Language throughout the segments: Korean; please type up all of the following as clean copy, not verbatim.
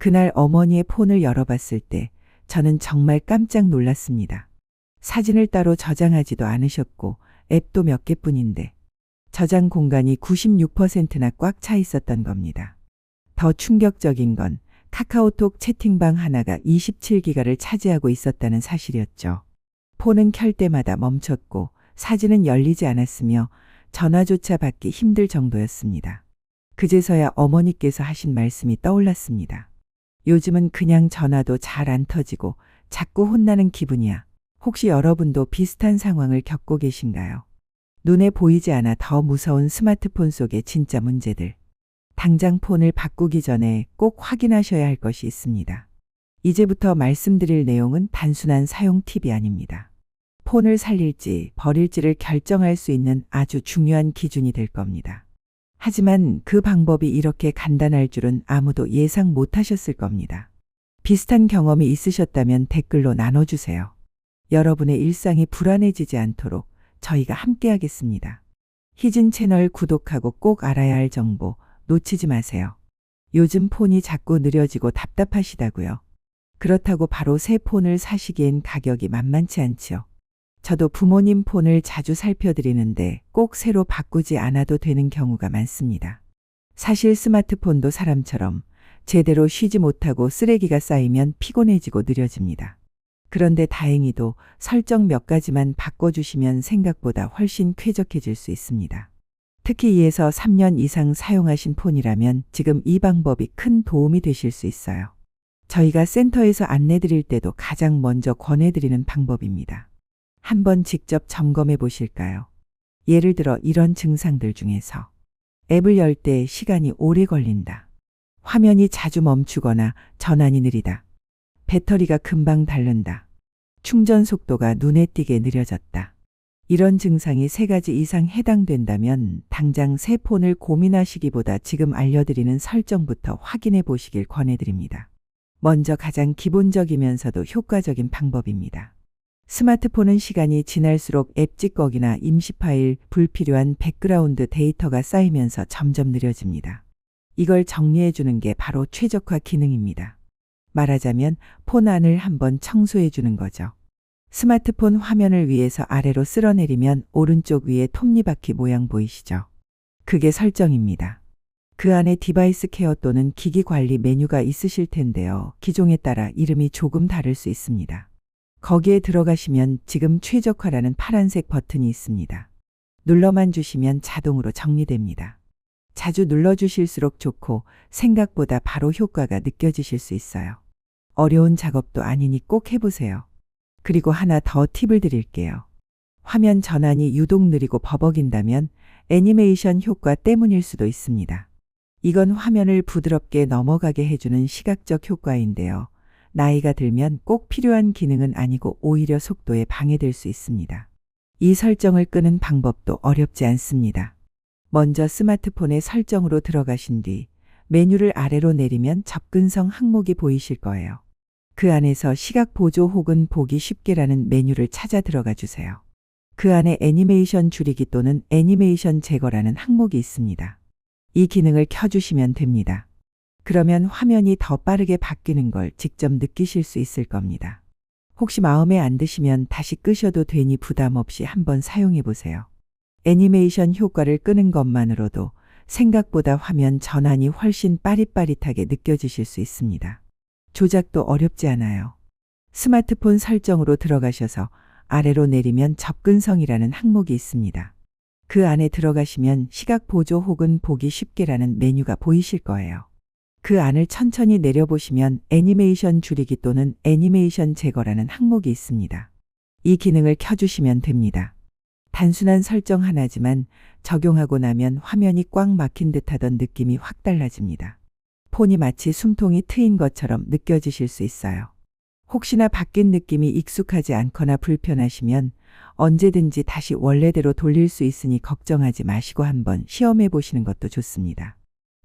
그날 어머니의 폰을 열어봤을 때 저는 정말 깜짝 놀랐습니다. 사진을 따로 저장하지도 않으셨고 앱도 몇 개뿐인데 저장 공간이 96%나 꽉 차 있었던 겁니다. 더 충격적인 건 카카오톡 채팅방 하나가 27기가를 차지하고 있었다는 사실이었죠. 폰은 켤 때마다 멈췄고 사진은 열리지 않았으며 전화조차 받기 힘들 정도였습니다. 그제서야 어머니께서 하신 말씀이 떠올랐습니다. 요즘은 그냥 전화도 잘 안 터지고 자꾸 혼나는 기분이야. 혹시 여러분도 비슷한 상황을 겪고 계신가요? 눈에 보이지 않아 더 무서운 스마트폰 속의 진짜 문제들. 당장 폰을 바꾸기 전에 꼭 확인하셔야 할 것이 있습니다. 이제부터 말씀드릴 내용은 단순한 사용 팁이 아닙니다. 폰을 살릴지 버릴지를 결정할 수 있는 아주 중요한 기준이 될 겁니다. 하지만 그 방법이 이렇게 간단할 줄은 아무도 예상 못 하셨을 겁니다. 비슷한 경험이 있으셨다면 댓글로 나눠주세요. 여러분의 일상이 불안해지지 않도록 저희가 함께하겠습니다. 희진 채널 구독하고 꼭 알아야 할 정보 놓치지 마세요. 요즘 폰이 자꾸 느려지고 답답하시다고요. 그렇다고 바로 새 폰을 사시기엔 가격이 만만치 않지요. 저도 부모님 폰을 자주 살펴드리는데 꼭 새로 바꾸지 않아도 되는 경우가 많습니다. 사실 스마트폰도 사람처럼 제대로 쉬지 못하고 쓰레기가 쌓이면 피곤해지고 느려집니다. 그런데 다행히도 설정 몇 가지만 바꿔주시면 생각보다 훨씬 쾌적해질 수 있습니다. 특히 2에서 3년 이상 사용하신 폰이라면 지금 이 방법이 큰 도움이 되실 수 있어요. 저희가 센터에서 안내드릴 때도 가장 먼저 권해드리는 방법입니다. 한번 직접 점검해 보실까요? 예를 들어 이런 증상들 중에서 앱을 열 때 시간이 오래 걸린다. 화면이 자주 멈추거나 전환이 느리다. 배터리가 금방 닳는다. 충전 속도가 눈에 띄게 느려졌다. 이런 증상이 3가지 이상 해당된다면 당장 새 폰을 고민하시기보다 지금 알려드리는 설정부터 확인해 보시길 권해드립니다. 먼저 가장 기본적이면서도 효과적인 방법입니다. 스마트폰은 시간이 지날수록 앱 찌꺼기나 임시 파일, 불필요한 백그라운드 데이터가 쌓이면서 점점 느려집니다. 이걸 정리해 주는 게 바로 최적화 기능입니다. 말하자면 폰 안을 한번 청소해 주는 거죠. 스마트폰 화면을 위에서 아래로 쓸어내리면 오른쪽 위에 톱니바퀴 모양 보이시죠? 그게 설정입니다. 그 안에 디바이스 케어 또는 기기 관리 메뉴가 있으실 텐데요. 기종에 따라 이름이 조금 다를 수 있습니다. 거기에 들어가시면 지금 최적화라는 파란색 버튼이 있습니다. 눌러만 주시면 자동으로 정리됩니다. 자주 눌러주실수록 좋고 생각보다 바로 효과가 느껴지실 수 있어요. 어려운 작업도 아니니 꼭 해보세요. 그리고 하나 더 팁을 드릴게요. 화면 전환이 유독 느리고 버벅인다면 애니메이션 효과 때문일 수도 있습니다. 이건 화면을 부드럽게 넘어가게 해주는 시각적 효과인데요. 나이가 들면 꼭 필요한 기능은 아니고 오히려 속도에 방해될 수 있습니다. 이 설정을 끄는 방법도 어렵지 않습니다. 먼저 스마트폰의 설정으로 들어가신 뒤 메뉴를 아래로 내리면 접근성 항목이 보이실 거예요. 그 안에서 시각 보조 혹은 보기 쉽게라는 메뉴를 찾아 들어가 주세요. 그 안에 애니메이션 줄이기 또는 애니메이션 제거라는 항목이 있습니다. 이 기능을 켜주시면 됩니다. 그러면 화면이 더 빠르게 바뀌는 걸 직접 느끼실 수 있을 겁니다. 혹시 마음에 안 드시면 다시 끄셔도 되니 부담 없이 한번 사용해 보세요. 애니메이션 효과를 끄는 것만으로도 생각보다 화면 전환이 훨씬 빠릿빠릿하게 느껴지실 수 있습니다. 조작도 어렵지 않아요. 스마트폰 설정으로 들어가셔서 아래로 내리면 접근성이라는 항목이 있습니다. 그 안에 들어가시면 시각 보조 혹은 보기 쉽게라는 메뉴가 보이실 거예요. 그 안을 천천히 내려보시면 애니메이션 줄이기 또는 애니메이션 제거라는 항목이 있습니다. 이 기능을 켜주시면 됩니다. 단순한 설정 하나지만 적용하고 나면 화면이 꽉 막힌 듯하던 느낌이 확 달라집니다. 폰이 마치 숨통이 트인 것처럼 느껴지실 수 있어요. 혹시나 바뀐 느낌이 익숙하지 않거나 불편하시면 언제든지 다시 원래대로 돌릴 수 있으니 걱정하지 마시고 한번 시험해 보시는 것도 좋습니다.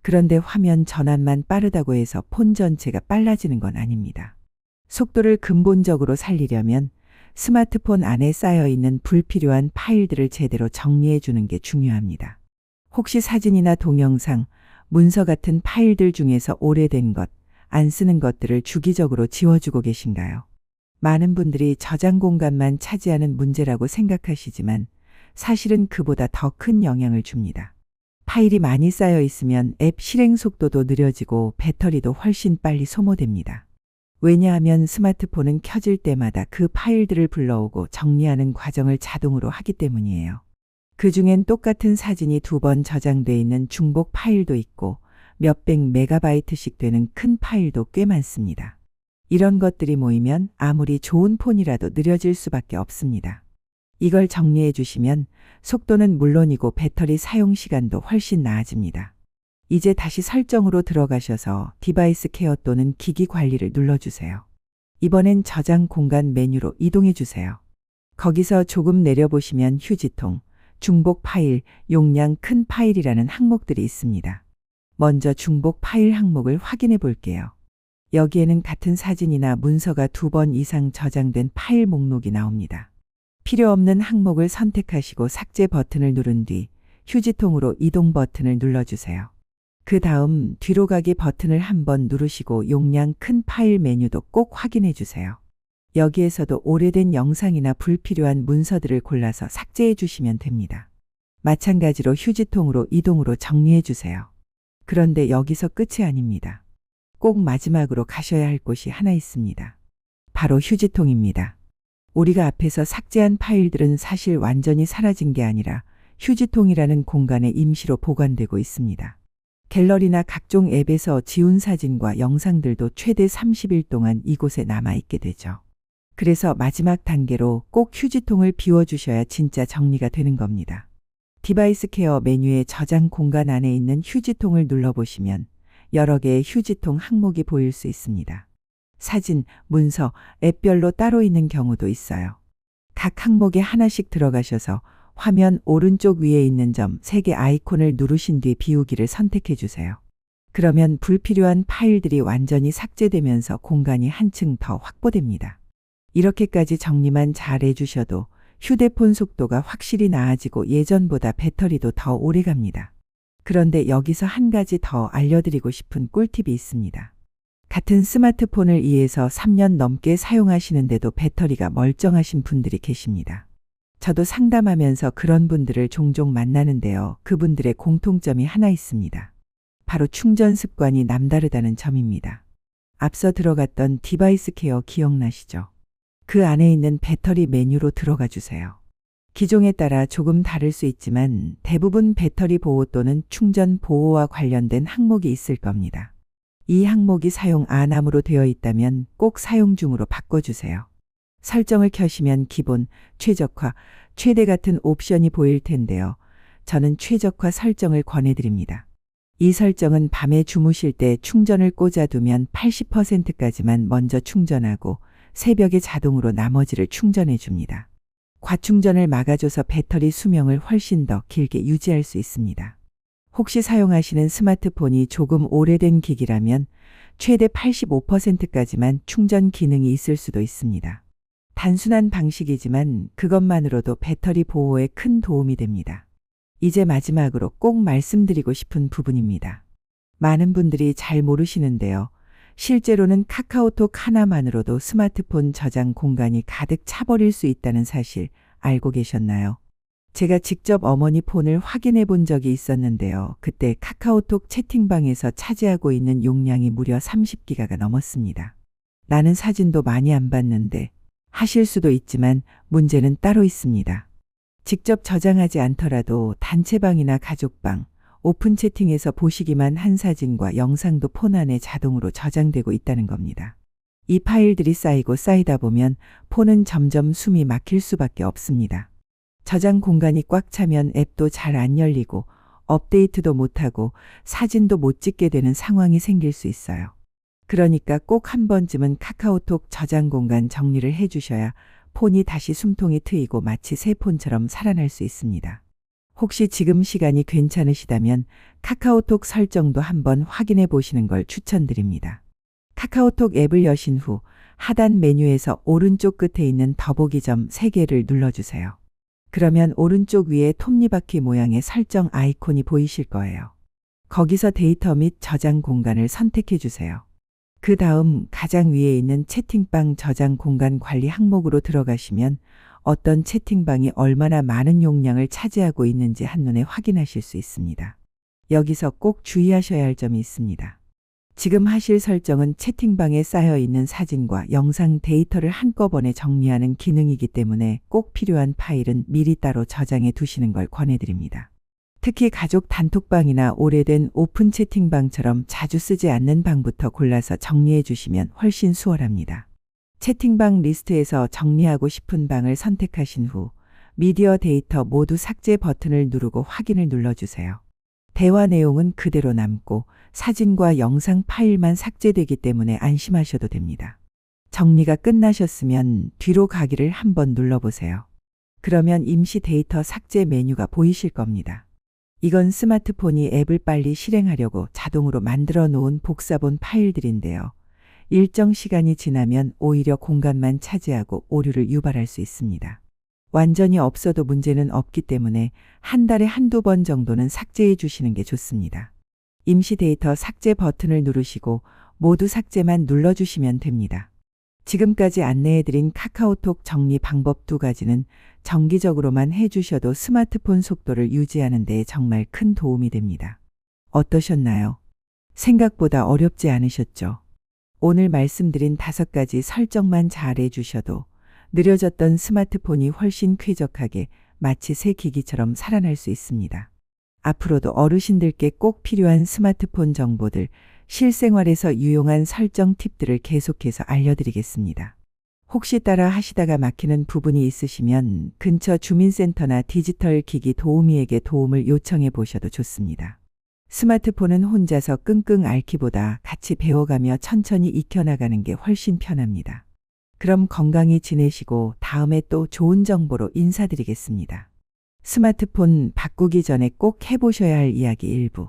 그런데 화면 전환만 빠르다고 해서 폰 전체가 빨라지는 건 아닙니다. 속도를 근본적으로 살리려면 스마트폰 안에 쌓여있는 불필요한 파일들을 제대로 정리해 주는 게 중요합니다. 혹시 사진이나 동영상, 문서 같은 파일들 중에서 오래된 것, 안 쓰는 것들을 주기적으로 지워주고 계신가요? 많은 분들이 저장 공간만 차지하는 문제라고 생각하시지만 사실은 그보다 더 큰 영향을 줍니다. 파일이 많이 쌓여 있으면 앱 실행 속도도 느려지고 배터리도 훨씬 빨리 소모됩니다. 왜냐하면 스마트폰은 켜질 때마다 그 파일들을 불러오고 정리하는 과정을 자동으로 하기 때문이에요. 그중엔 똑같은 사진이 2번 저장돼 있는 중복 파일도 있고 몇백 메가바이트씩 되는 큰 파일도 꽤 많습니다. 이런 것들이 모이면 아무리 좋은 폰이라도 느려질 수밖에 없습니다. 이걸 정리해 주시면 속도는 물론이고 배터리 사용 시간도 훨씬 나아집니다. 이제 다시 설정으로 들어가셔서 디바이스 케어 또는 기기 관리를 눌러주세요. 이번엔 저장 공간 메뉴로 이동해 주세요. 거기서 조금 내려보시면 휴지통, 중복 파일, 용량 큰 파일이라는 항목들이 있습니다. 먼저 중복 파일 항목을 확인해 볼게요. 여기에는 같은 사진이나 문서가 2번 이상 저장된 파일 목록이 나옵니다. 필요 없는 항목을 선택하시고 삭제 버튼을 누른 뒤 휴지통으로 이동 버튼을 눌러주세요. 그 다음 뒤로 가기 버튼을 한번 누르시고 용량 큰 파일 메뉴도 꼭 확인해 주세요. 여기에서도 오래된 영상이나 불필요한 문서들을 골라서 삭제해 주시면 됩니다. 마찬가지로 휴지통으로 이동으로 정리해 주세요. 그런데 여기서 끝이 아닙니다. 꼭 마지막으로 가셔야 할 곳이 하나 있습니다. 바로 휴지통입니다. 우리가 앞에서 삭제한 파일들은 사실 완전히 사라진 게 아니라 휴지통이라는 공간에 임시로 보관되고 있습니다. 갤러리나 각종 앱에서 지운 사진과 영상들도 최대 30일 동안 이곳에 남아있게 되죠. 그래서 마지막 단계로 꼭 휴지통을 비워주셔야 진짜 정리가 되는 겁니다. 디바이스 케어 메뉴의 저장 공간 안에 있는 휴지통을 눌러보시면 여러 개의 휴지통 항목이 보일 수 있습니다. 사진, 문서, 앱별로 따로 있는 경우도 있어요. 각 항목에 하나씩 들어가셔서 화면 오른쪽 위에 있는 점 3개 아이콘을 누르신 뒤 비우기를 선택해 주세요. 그러면 불필요한 파일들이 완전히 삭제되면서 공간이 한층 더 확보됩니다. 이렇게까지 정리만 잘 해주셔도 휴대폰 속도가 확실히 나아지고 예전보다 배터리도 더 오래 갑니다. 그런데 여기서 한 가지 더 알려드리고 싶은 꿀팁이 있습니다. 같은 스마트폰을 2에서 3년 넘게 사용하시는데도 배터리가 멀쩡하신 분들이 계십니다. 저도 상담하면서 그런 분들을 종종 만나는데요. 그분들의 공통점이 하나 있습니다. 바로 충전 습관이 남다르다는 점입니다. 앞서 들어갔던 디바이스 케어 기억나시죠? 그 안에 있는 배터리 메뉴로 들어가 주세요. 기종에 따라 조금 다를 수 있지만 대부분 배터리 보호 또는 충전 보호와 관련된 항목이 있을 겁니다. 이 항목이 사용 안 함으로 되어 있다면 꼭 사용 중으로 바꿔주세요. 설정을 켜시면 기본, 최적화, 최대 같은 옵션이 보일 텐데요. 저는 최적화 설정을 권해드립니다. 이 설정은 밤에 주무실 때 충전을 꽂아두면 80%까지만 먼저 충전하고 새벽에 자동으로 나머지를 충전해 줍니다. 과충전을 막아줘서 배터리 수명을 훨씬 더 길게 유지할 수 있습니다. 혹시 사용하시는 스마트폰이 조금 오래된 기기라면 최대 85%까지만 충전 기능이 있을 수도 있습니다. 단순한 방식이지만 그것만으로도 배터리 보호에 큰 도움이 됩니다. 이제 마지막으로 꼭 말씀드리고 싶은 부분입니다. 많은 분들이 잘 모르시는데요. 실제로는 카카오톡 하나만으로도 스마트폰 저장 공간이 가득 차버릴 수 있다는 사실 알고 계셨나요? 제가 직접 어머니 폰을 확인해 본 적이 있었는데요. 그때 카카오톡 채팅방에서 차지하고 있는 용량이 무려 30기가가 넘었습니다. 나는 사진도 많이 안 봤는데 하실 수도 있지만 문제는 따로 있습니다. 직접 저장하지 않더라도 단체방이나 가족방, 오픈 채팅에서 보시기만 한 사진과 영상도 폰 안에 자동으로 저장되고 있다는 겁니다. 이 파일들이 쌓이고 쌓이다 보면 폰은 점점 숨이 막힐 수밖에 없습니다. 저장 공간이 꽉 차면 앱도 잘 안 열리고 업데이트도 못하고 사진도 못 찍게 되는 상황이 생길 수 있어요. 그러니까 꼭 한 번쯤은 카카오톡 저장 공간 정리를 해주셔야 폰이 다시 숨통이 트이고 마치 새 폰처럼 살아날 수 있습니다. 혹시 지금 시간이 괜찮으시다면 카카오톡 설정도 한번 확인해 보시는 걸 추천드립니다. 카카오톡 앱을 여신 후 하단 메뉴에서 오른쪽 끝에 있는 더보기 점 3개를 눌러주세요. 그러면 오른쪽 위에 톱니바퀴 모양의 설정 아이콘이 보이실 거예요. 거기서 데이터 및 저장 공간을 선택해 주세요. 그 다음 가장 위에 있는 채팅방 저장 공간 관리 항목으로 들어가시면 어떤 채팅방이 얼마나 많은 용량을 차지하고 있는지 한눈에 확인하실 수 있습니다. 여기서 꼭 주의하셔야 할 점이 있습니다. 지금 하실 설정은 채팅방에 쌓여 있는 사진과 영상 데이터를 한꺼번에 정리하는 기능이기 때문에 꼭 필요한 파일은 미리 따로 저장해 두시는 걸 권해드립니다. 특히 가족 단톡방이나 오래된 오픈 채팅방처럼 자주 쓰지 않는 방부터 골라서 정리해 주시면 훨씬 수월합니다. 채팅방 리스트에서 정리하고 싶은 방을 선택하신 후 미디어 데이터 모두 삭제 버튼을 누르고 확인을 눌러주세요. 대화 내용은 그대로 남고 사진과 영상 파일만 삭제되기 때문에 안심하셔도 됩니다. 정리가 끝나셨으면 뒤로 가기를 한번 눌러보세요. 그러면 임시 데이터 삭제 메뉴가 보이실 겁니다. 이건 스마트폰이 앱을 빨리 실행하려고 자동으로 만들어 놓은 복사본 파일들인데요. 일정 시간이 지나면 오히려 공간만 차지하고 오류를 유발할 수 있습니다. 완전히 없어도 문제는 없기 때문에 한 달에 한두 번 정도는 삭제해 주시는 게 좋습니다. 임시 데이터 삭제 버튼을 누르시고 모두 삭제만 눌러주시면 됩니다. 지금까지 안내해드린 카카오톡 정리 방법 두 가지는 정기적으로만 해주셔도 스마트폰 속도를 유지하는 데 정말 큰 도움이 됩니다. 어떠셨나요? 생각보다 어렵지 않으셨죠? 오늘 말씀드린 5가지 설정만 잘 해주셔도 느려졌던 스마트폰이 훨씬 쾌적하게 마치 새 기기처럼 살아날 수 있습니다. 앞으로도 어르신들께 꼭 필요한 스마트폰 정보들, 실생활에서 유용한 설정 팁들을 계속해서 알려드리겠습니다. 혹시 따라 하시다가 막히는 부분이 있으시면 근처 주민센터나 디지털 기기 도우미에게 도움을 요청해 보셔도 좋습니다. 스마트폰은 혼자서 끙끙 앓기보다 같이 배워가며 천천히 익혀나가는 게 훨씬 편합니다. 그럼 건강히 지내시고 다음에 또 좋은 정보로 인사드리겠습니다. 스마트폰 바꾸기 전에 꼭 해보셔야 할 이야기 일부.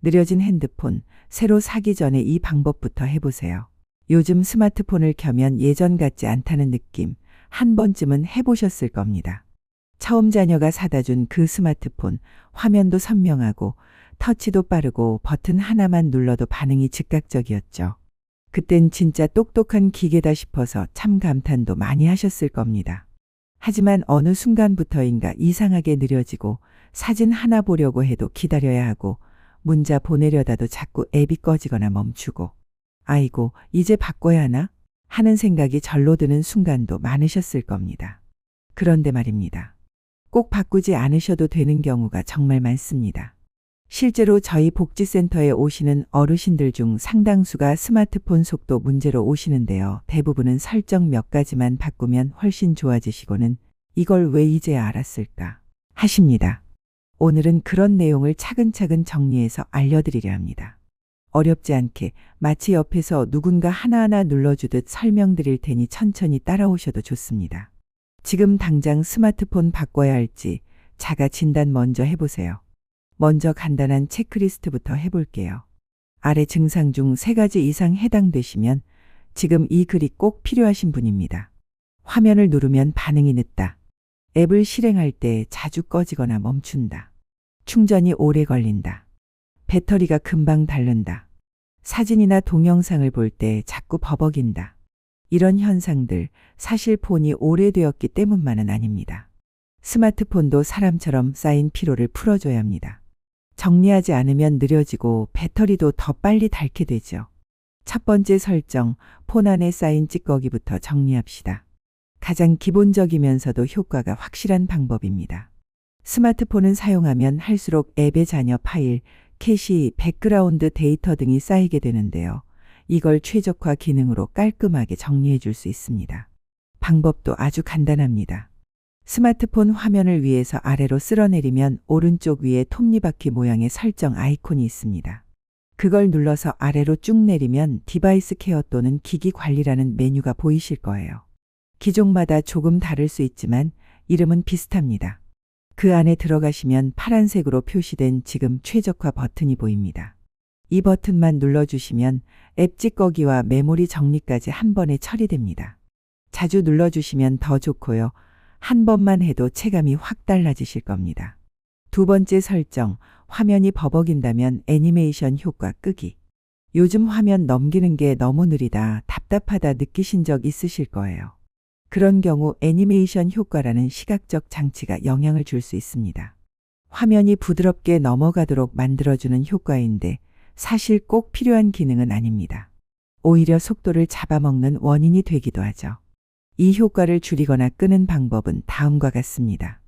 느려진 핸드폰, 새로 사기 전에 이 방법부터 해보세요. 요즘 스마트폰을 켜면 예전 같지 않다는 느낌, 한 번쯤은 해보셨을 겁니다. 처음 자녀가 사다 준 그 스마트폰, 화면도 선명하고 터치도 빠르고 버튼 하나만 눌러도 반응이 즉각적이었죠. 그땐 진짜 똑똑한 기계다 싶어서 참 감탄도 많이 하셨을 겁니다. 하지만 어느 순간부터인가 이상하게 느려지고 사진 하나 보려고 해도 기다려야 하고 문자 보내려다도 자꾸 앱이 꺼지거나 멈추고 아이고 이제 바꿔야 하나? 하는 생각이 절로 드는 순간도 많으셨을 겁니다. 그런데 말입니다. 꼭 바꾸지 않으셔도 되는 경우가 정말 많습니다. 실제로 저희 복지센터에 오시는 어르신들 중 상당수가 스마트폰 속도 문제로 오시는데요. 대부분은 설정 몇 가지만 바꾸면 훨씬 좋아지시고는 이걸 왜 이제야 알았을까 하십니다. 오늘은 그런 내용을 차근차근 정리해서 알려드리려 합니다. 어렵지 않게 마치 옆에서 누군가 하나하나 눌러주듯 설명드릴 테니 천천히 따라오셔도 좋습니다. 지금 당장 스마트폰 바꿔야 할지 자가 진단 먼저 해보세요. 먼저 간단한 체크리스트부터 해볼게요. 아래 증상 중 3가지 이상 해당되시면 지금 이 글이 꼭 필요하신 분입니다. 화면을 누르면 반응이 늦다. 앱을 실행할 때 자주 꺼지거나 멈춘다. 충전이 오래 걸린다. 배터리가 금방 닳는다. 사진이나 동영상을 볼 때 자꾸 버벅인다. 이런 현상들 사실 폰이 오래되었기 때문만은 아닙니다. 스마트폰도 사람처럼 쌓인 피로를 풀어줘야 합니다. 정리하지 않으면 느려지고 배터리도 더 빨리 닳게 되죠. 첫 번째 설정, 폰 안에 쌓인 찌꺼기부터 정리합시다. 가장 기본적이면서도 효과가 확실한 방법입니다. 스마트폰은 사용하면 할수록 앱의 잔여 파일, 캐시, 백그라운드 데이터 등이 쌓이게 되는데요. 이걸 최적화 기능으로 깔끔하게 정리해 줄 수 있습니다. 방법도 아주 간단합니다. 스마트폰 화면을 위에서 아래로 쓸어내리면 오른쪽 위에 톱니바퀴 모양의 설정 아이콘이 있습니다. 그걸 눌러서 아래로 쭉 내리면 디바이스 케어 또는 기기 관리라는 메뉴가 보이실 거예요. 기종마다 조금 다를 수 있지만 이름은 비슷합니다. 그 안에 들어가시면 파란색으로 표시된 지금 최적화 버튼이 보입니다. 이 버튼만 눌러주시면 앱 찌꺼기와 메모리 정리까지 한 번에 처리됩니다. 자주 눌러주시면 더 좋고요. 한 번만 해도 체감이 확 달라지실 겁니다. 두 번째 설정, 화면이 버벅인다면 애니메이션 효과 끄기. 요즘 화면 넘기는 게 너무 느리다, 답답하다 느끼신 적 있으실 거예요. 그런 경우 애니메이션 효과라는 시각적 장치가 영향을 줄 수 있습니다. 화면이 부드럽게 넘어가도록 만들어주는 효과인데 사실 꼭 필요한 기능은 아닙니다. 오히려 속도를 잡아먹는 원인이 되기도 하죠. 이 효과를 줄이거나 끄는 방법은 다음과 같습니다.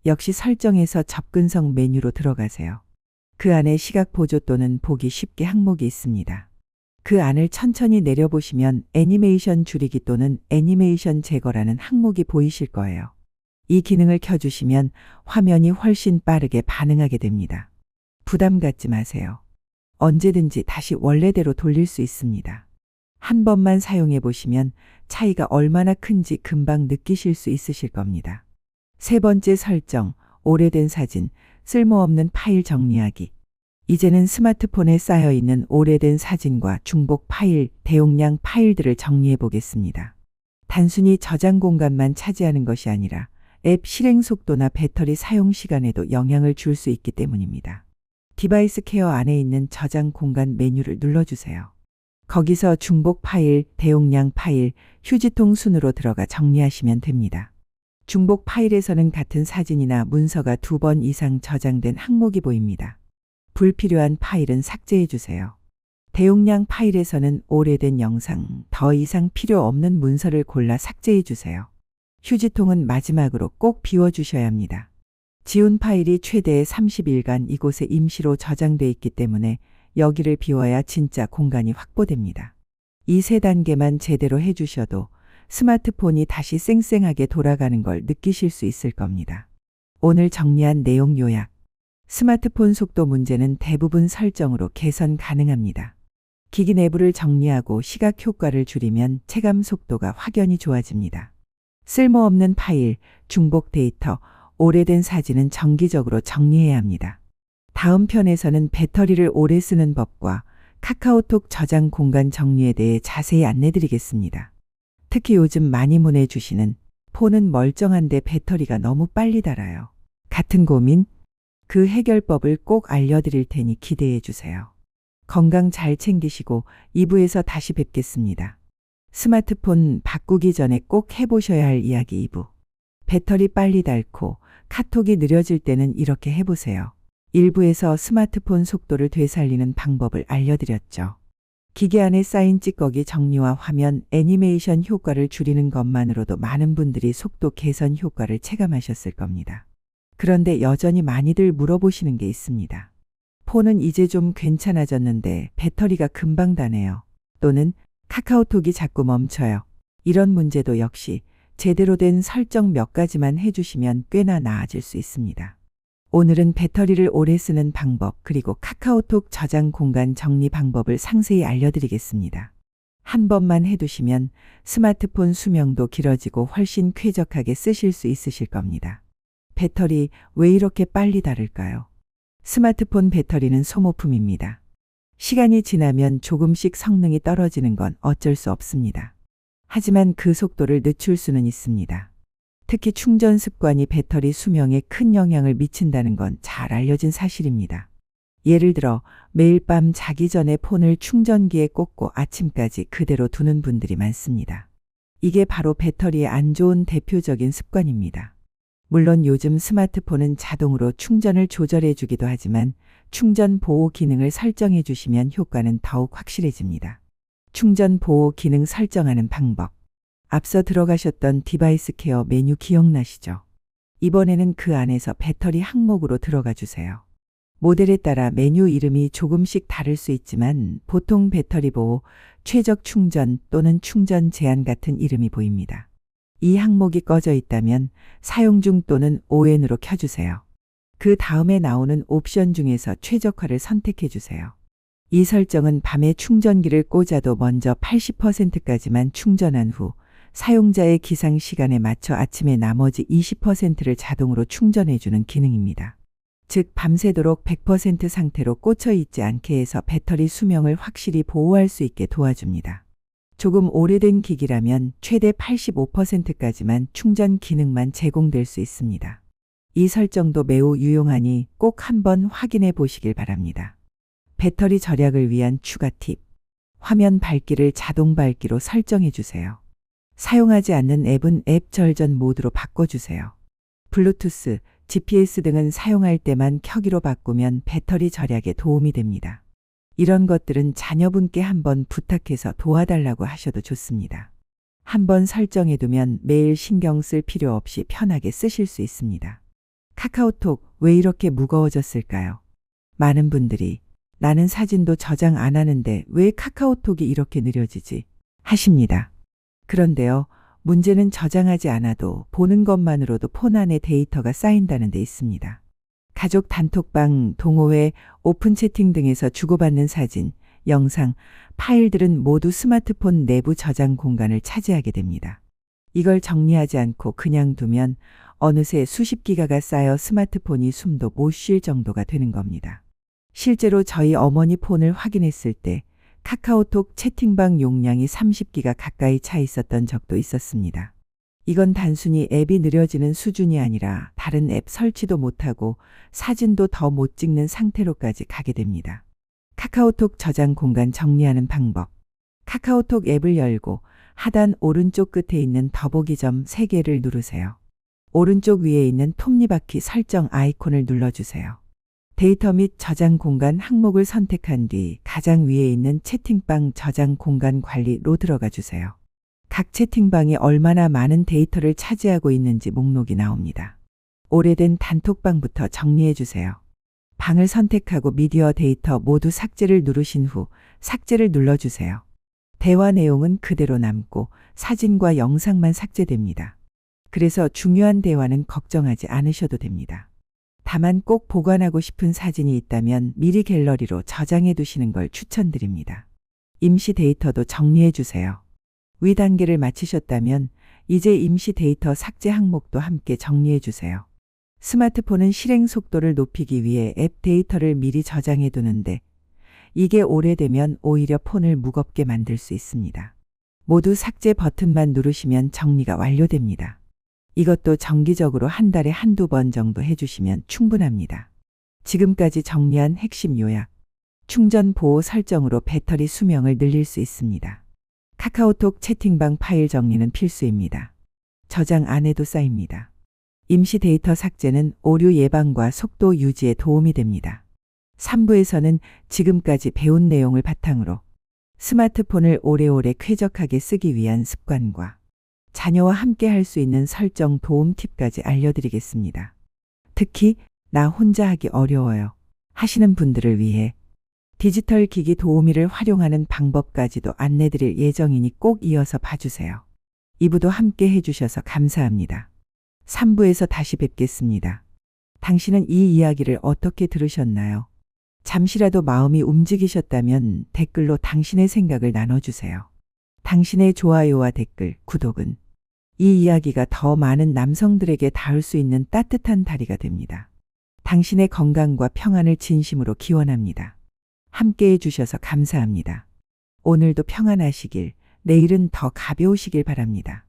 역시 설정에서 접근성 메뉴로 들어가세요. 그 안에 시각 보조 또는 보기 쉽게 항목이 있습니다. 그 안을 천천히 내려보시면 애니메이션 줄이기 또는 애니메이션 제거라는 항목이 보이실 거예요. 이 기능을 켜주시면 화면이 훨씬 빠르게 반응하게 됩니다. 부담 갖지 마세요. 언제든지 다시 원래대로 돌릴 수 있습니다. 한 번만 사용해 보시면 차이가 얼마나 큰지 금방 느끼실 수 있으실 겁니다. 세 번째 설정, 오래된 사진, 쓸모없는 파일 정리하기. 이제는 스마트폰에 쌓여있는 오래된 사진과 중복 파일, 대용량 파일들을 정리해 보겠습니다. 단순히 저장 공간만 차지하는 것이 아니라 앱 실행 속도나 배터리 사용 시간에도 영향을 줄 수 있기 때문입니다. 디바이스 케어 안에 있는 저장 공간 메뉴를 눌러주세요. 거기서 중복 파일, 대용량 파일, 휴지통 순으로 들어가 정리하시면 됩니다. 중복 파일에서는 같은 사진이나 문서가 2번 이상 저장된 항목이 보입니다. 불필요한 파일은 삭제해 주세요. 대용량 파일에서는 오래된 영상, 더 이상 필요 없는 문서를 골라 삭제해 주세요. 휴지통은 마지막으로 꼭 비워주셔야 합니다. 지운 파일이 최대 30일간 이곳에 임시로 저장돼 있기 때문에 여기를 비워야 진짜 공간이 확보됩니다. 이 세 단계만 제대로 해주셔도 스마트폰이 다시 쌩쌩하게 돌아가는 걸 느끼실 수 있을 겁니다. 오늘 정리한 내용 요약. 스마트폰 속도 문제는 대부분 설정으로 개선 가능합니다. 기기 내부를 정리하고 시각 효과를 줄이면 체감 속도가 확연히 좋아집니다. 쓸모없는 파일, 중복 데이터, 오래된 사진은 정기적으로 정리해야 합니다. 다음 편에서는 배터리를 오래 쓰는 법과 카카오톡 저장 공간 정리에 대해 자세히 안내드리겠습니다. 특히 요즘 많이 보내주시는 폰은 멀쩡한데 배터리가 너무 빨리 닳아요. 같은 고민? 그 해결법을 꼭 알려드릴 테니 기대해 주세요. 건강 잘 챙기시고 2부에서 다시 뵙겠습니다. 스마트폰 바꾸기 전에 꼭 해보셔야 할 이야기 2부. 배터리 빨리 닳고 카톡이 느려질 때는 이렇게 해보세요. 1부에서 스마트폰 속도를 되살리는 방법을 알려드렸죠. 기기 안에 쌓인 찌꺼기 정리와 화면 애니메이션 효과를 줄이는 것만으로도 많은 분들이 속도 개선 효과를 체감하셨을 겁니다. 그런데 여전히 많이들 물어보시는 게 있습니다. 폰은 이제 좀 괜찮아졌는데 배터리가 금방 닳네요. 또는 카카오톡이 자꾸 멈춰요. 이런 문제도 역시 제대로 된 설정 몇 가지만 해주시면 꽤나 나아질 수 있습니다. 오늘은 배터리를 오래 쓰는 방법 그리고 카카오톡 저장 공간 정리 방법을 상세히 알려드리겠습니다. 한 번만 해두시면 스마트폰 수명도 길어지고 훨씬 쾌적하게 쓰실 수 있으실 겁니다. 배터리 왜 이렇게 빨리 닳을까요? 스마트폰 배터리는 소모품입니다. 시간이 지나면 조금씩 성능이 떨어지는 건 어쩔 수 없습니다. 하지만 그 속도를 늦출 수는 있습니다. 특히 충전 습관이 배터리 수명에 큰 영향을 미친다는 건 잘 알려진 사실입니다. 예를 들어 매일 밤 자기 전에 폰을 충전기에 꽂고 아침까지 그대로 두는 분들이 많습니다. 이게 바로 배터리에 안 좋은 대표적인 습관입니다. 물론 요즘 스마트폰은 자동으로 충전을 조절해 주기도 하지만 충전 보호 기능을 설정해 주시면 효과는 더욱 확실해집니다. 충전 보호 기능 설정하는 방법. 앞서 들어가셨던 디바이스 케어 메뉴 기억나시죠? 이번에는 그 안에서 배터리 항목으로 들어가 주세요. 모델에 따라 메뉴 이름이 조금씩 다를 수 있지만 보통 배터리 보호, 최적 충전 또는 충전 제한 같은 이름이 보입니다. 이 항목이 꺼져 있다면 사용 중 또는 ON으로 켜주세요. 그 다음에 나오는 옵션 중에서 최적화를 선택해 주세요. 이 설정은 밤에 충전기를 꽂아도 먼저 80%까지만 충전한 후 사용자의 기상 시간에 맞춰 아침에 나머지 20%를 자동으로 충전해주는 기능입니다. 즉 밤새도록 100% 상태로 꽂혀 있지 않게 해서 배터리 수명을 확실히 보호할 수 있게 도와줍니다. 조금 오래된 기기라면 최대 85%까지만 충전 기능만 제공될 수 있습니다. 이 설정도 매우 유용하니 꼭 한번 확인해 보시길 바랍니다. 배터리 절약을 위한 추가 팁. 화면 밝기를 자동 밝기로 설정해 주세요. 사용하지 않는 앱은 앱 절전 모드로 바꿔주세요. 블루투스, GPS 등은 사용할 때만 켜기로 바꾸면 배터리 절약에 도움이 됩니다. 이런 것들은 자녀분께 한번 부탁해서 도와달라고 하셔도 좋습니다. 한번 설정해두면 매일 신경 쓸 필요 없이 편하게 쓰실 수 있습니다. 카카오톡 왜 이렇게 무거워졌을까요? 많은 분들이 나는 사진도 저장 안 하는데 왜 카카오톡이 이렇게 느려지지? 하십니다. 그런데요, 문제는 저장하지 않아도 보는 것만으로도 폰 안에 데이터가 쌓인다는 데 있습니다. 가족 단톡방, 동호회, 오픈 채팅 등에서 주고받는 사진, 영상, 파일들은 모두 스마트폰 내부 저장 공간을 차지하게 됩니다. 이걸 정리하지 않고 그냥 두면 어느새 수십 기가가 쌓여 스마트폰이 숨도 못 쉴 정도가 되는 겁니다. 실제로 저희 어머니 폰을 확인했을 때 카카오톡 채팅방 용량이 30기가 가까이 차 있었던 적도 있었습니다. 이건 단순히 앱이 느려지는 수준이 아니라 다른 앱 설치도 못하고 사진도 더 못 찍는 상태로까지 가게 됩니다. 카카오톡 저장 공간 정리하는 방법. 카카오톡 앱을 열고 하단 오른쪽 끝에 있는 더보기 점 3개를 누르세요. 오른쪽 위에 있는 톱니바퀴 설정 아이콘을 눌러주세요. 데이터 및 저장 공간 항목을 선택한 뒤 가장 위에 있는 채팅방 저장 공간 관리로 들어가 주세요. 각 채팅방이 얼마나 많은 데이터를 차지하고 있는지 목록이 나옵니다. 오래된 단톡방부터 정리해 주세요. 방을 선택하고 미디어 데이터 모두 삭제를 누르신 후 삭제를 눌러주세요. 대화 내용은 그대로 남고 사진과 영상만 삭제됩니다. 그래서 중요한 대화는 걱정하지 않으셔도 됩니다. 다만 꼭 보관하고 싶은 사진이 있다면 미리 갤러리로 저장해 두시는 걸 추천드립니다. 임시 데이터도 정리해 주세요. 위 단계를 마치셨다면 이제 임시 데이터 삭제 항목도 함께 정리해 주세요. 스마트폰은 실행 속도를 높이기 위해 앱 데이터를 미리 저장해 두는데 이게 오래되면 오히려 폰을 무겁게 만들 수 있습니다. 모두 삭제 버튼만 누르시면 정리가 완료됩니다. 이것도 정기적으로 한 달에 한두 번 정도 해주시면 충분합니다. 지금까지 정리한 핵심 요약. 충전 보호 설정으로 배터리 수명을 늘릴 수 있습니다. 카카오톡 채팅방 파일 정리는 필수입니다. 저장 안 해도 쌓입니다. 임시 데이터 삭제는 오류 예방과 속도 유지에 도움이 됩니다. 3부에서는 지금까지 배운 내용을 바탕으로 스마트폰을 오래오래 쾌적하게 쓰기 위한 습관과 자녀와 함께 할 수 있는 설정 도움 팁까지 알려드리겠습니다. 특히 나 혼자 하기 어려워요 하시는 분들을 위해 디지털 기기 도우미를 활용하는 방법까지도 안내드릴 예정이니 꼭 이어서 봐주세요. 2부도 함께 해주셔서 감사합니다. 3부에서 다시 뵙겠습니다. 당신은 이 이야기를 어떻게 들으셨나요? 잠시라도 마음이 움직이셨다면 댓글로 당신의 생각을 나눠주세요. 당신의 좋아요와 댓글, 구독은 이 이야기가 더 많은 남성들에게 닿을 수 있는 따뜻한 다리가 됩니다. 당신의 건강과 평안을 진심으로 기원합니다. 함께 해주셔서 감사합니다. 오늘도 평안하시길, 내일은 더 가벼우시길 바랍니다.